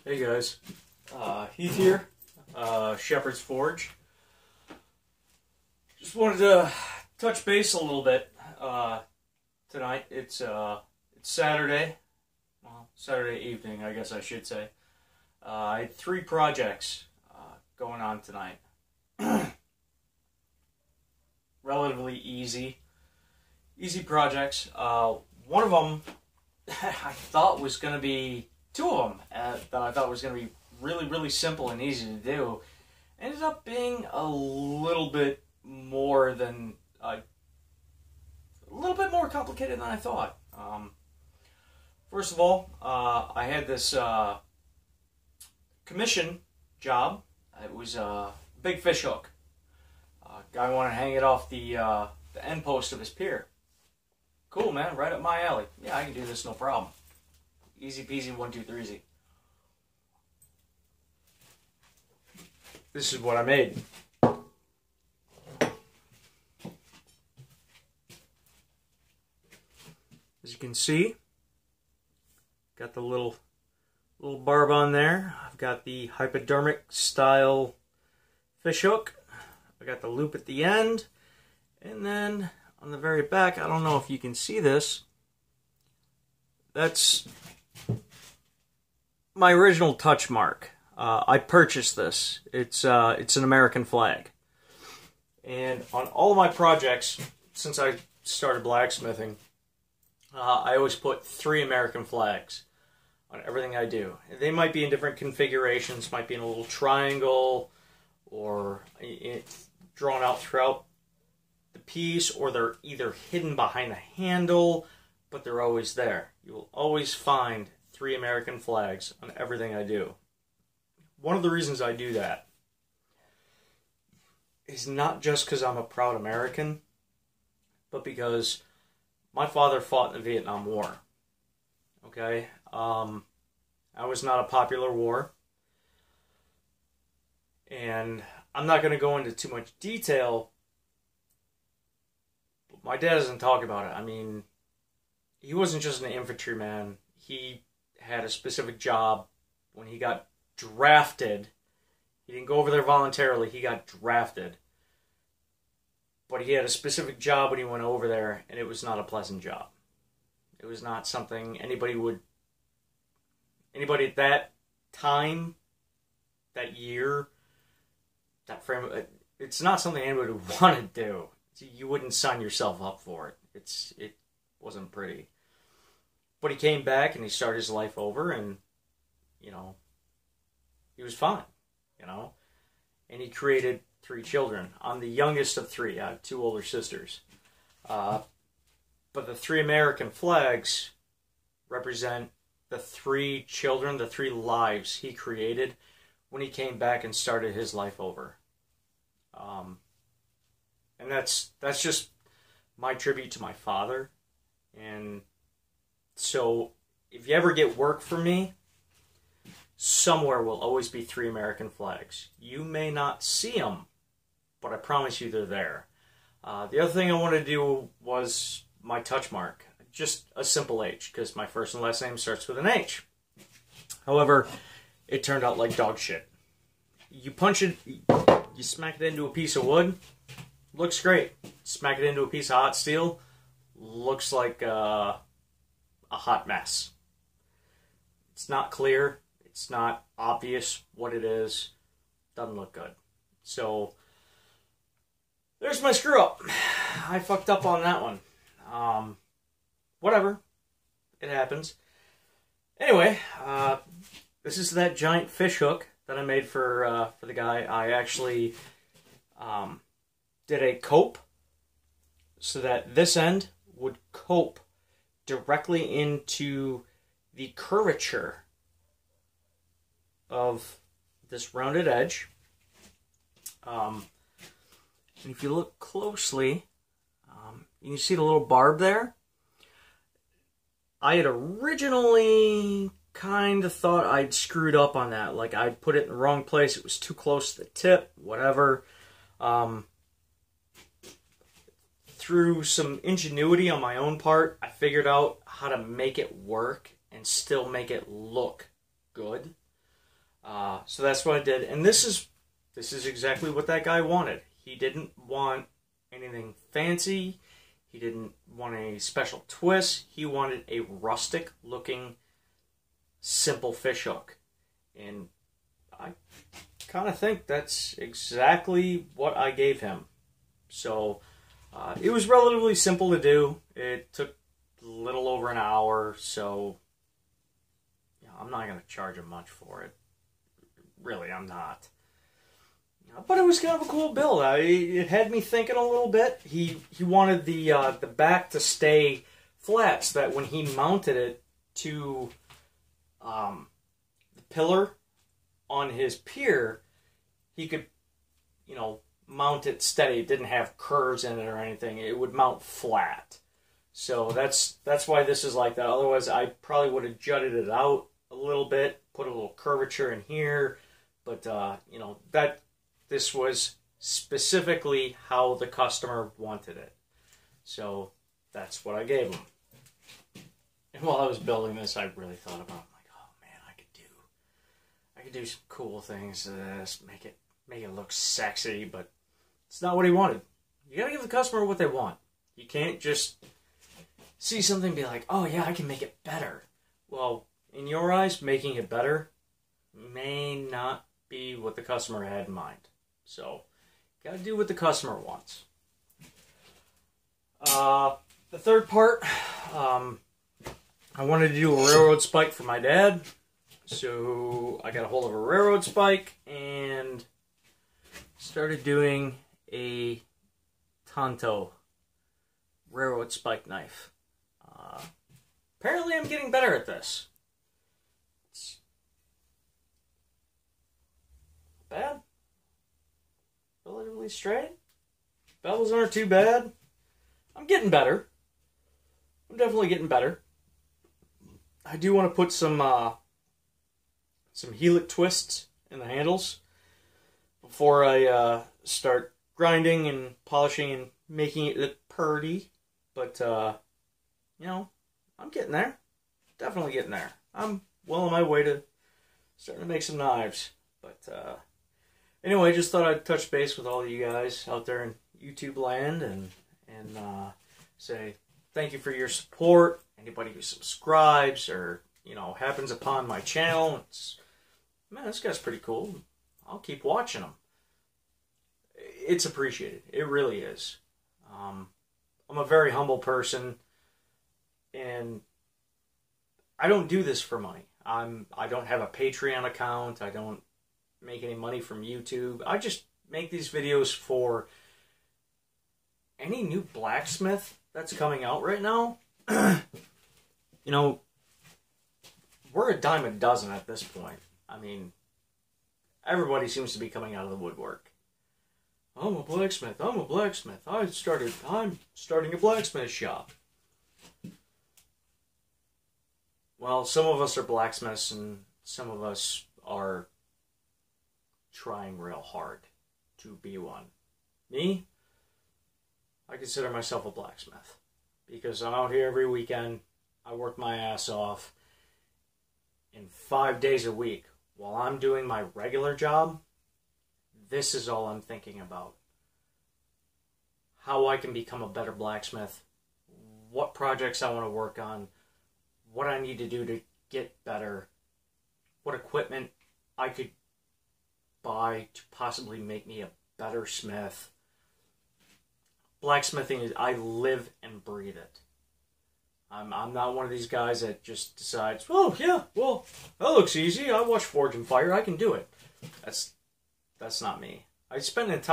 Hey guys, Heath here, Shepherd's Forge. Just wanted to touch base a little bit tonight. It's Saturday, well, Saturday evening, I guess I should say. I had 3 projects going on tonight. Relatively easy projects. One of them I thought was going to be 2 of them that I thought was going to be really simple and easy to do. Ended up being a little bit more complicated than I thought. First of all, I had this commission job. It was a big fish hook. Guy wanted to hang it off the end post of his pier. Cool, man, right up my alley. Yeah, I can do this, no problem. Easy peasy, 1, 2, 3, easy. This is what I made. As you can see, got the little barb on there. I've got the hypodermic style fish hook. I got the loop at the end, and then on the very back, I don't know if you can see this, that's my original touch mark. I purchased this. It's an American flag. And on all of my projects, since I started blacksmithing, I always put 3 American flags on everything I do. They might be in different configurations, might be in a little triangle, or drawn out throughout the piece, or they're either hidden behind the handle, but they're always there. You will always find 3 American flags on everything I do. One of the reasons I do that is not just because I'm a proud American, but because my father fought in the Vietnam War. Okay? I was not a popular war. And I'm not going to go into too much detail, but my dad doesn't talk about it. I mean, he wasn't just an infantryman. He had a specific job. When he got drafted, he didn't go over there voluntarily, he got drafted. But he had a specific job when he went over there, and it was not a pleasant job. It was not something anybody at that time, that year, that frame, it's not something anybody would want to do. You wouldn't sign yourself up for it. It wasn't pretty. But he came back and he started his life over, and, you know, he was fine, you know. And he created 3 children. I'm the youngest of 3. I have 2 older sisters. But the 3 American flags represent the 3 children, the 3 lives he created when he came back and started his life over. And that's just my tribute to my father. And so if you ever get work from me, somewhere will always be 3 American flags. You may not see them, but I promise you they're there. The other thing I wanted to do was my touch mark. Just a simple H, because my first and last name starts with an H. However, it turned out like dog shit. You punch it, you smack it into a piece of wood, looks great. Smack it into a piece of hot steel, looks like a hot mess. It's not clear. It's not obvious what it is. Doesn't look good. So, there's my screw up. I fucked up on that one. Whatever. It happens. Anyway, this is that giant fish hook that I made for the guy. I actually did a cope so that this end would cope directly into the curvature of this rounded edge. And if you look closely, you can see the little barb there. I had originally kind of thought I'd screwed up on that. Like, I'd put it in the wrong place. It was too close to the tip, whatever. Through some ingenuity on my own part, I figured out how to make it work and still make it look good. So that's what I did, and this is exactly what that guy wanted. He didn't want anything fancy. He didn't want a special twist. He wanted a rustic looking, simple fish hook. And I kind of think that's exactly what I gave him. So it was relatively simple to do. It took a little over an hour, so yeah, I'm not going to charge him much for it. Really, I'm not. But it was kind of a cool build. It had me thinking a little bit. He wanted the back to stay flat, so that when he mounted it to the pillar on his pier, he could, mount it steady. It didn't have curves in it or anything. It would mount flat. So that's why this is like that. Otherwise, I probably would have jutted it out a little bit, put a little curvature in here. But this was specifically how the customer wanted it. So that's what I gave him. And while I was building this, I really thought about it. I'm like, oh man, I could do some cool things to this, make it look sexy, but it's not what he wanted. You gotta give the customer what they want. You can't just see something and be like, oh yeah, I can make it better. Well, in your eyes, making it better may not be what the customer had in mind. So, gotta do what the customer wants. The third part, I wanted to do a railroad spike for my dad. So, I got a hold of a railroad spike and started doing a Tonto railroad spike knife. Apparently, I'm getting better at this. It's bad. Relatively straight. Bevels aren't too bad. I'm getting better. I'm definitely getting better. I do want to put some helix twists in the handles before I start grinding and polishing and making it look pretty. But I'm getting there. Definitely getting there. I'm well on my way to starting to make some knives. But anyway, just thought I'd touch base with all of you guys out there in YouTube land and say thank you for your support. Anybody who subscribes or happens upon my channel, man, this guy's pretty cool. I'll keep watching him. It's appreciated. It really is. I'm a very humble person, and I don't do this for money. I don't have a Patreon account. I don't make any money from YouTube. I just make these videos for any new blacksmith that's coming out right now. We're a dime a dozen at this point. I mean, everybody seems to be coming out of the woodwork. I'm a blacksmith. I'm starting a blacksmith shop. Well, some of us are blacksmiths and some of us are trying real hard to be one. Me, I consider myself a blacksmith because I'm out here every weekend. I work my ass off. In 5 days a week, while I'm doing my regular job, this is all I'm thinking about. How I can become a better blacksmith, what projects I want to work on, what I need to do to get better, what equipment I could buy to possibly make me a better smith. Blacksmithing is, I live and breathe it. I'm not one of these guys that just decides, oh yeah, well, that looks easy. I watch Forge and Fire. I can do it. That's not me. I spend an entire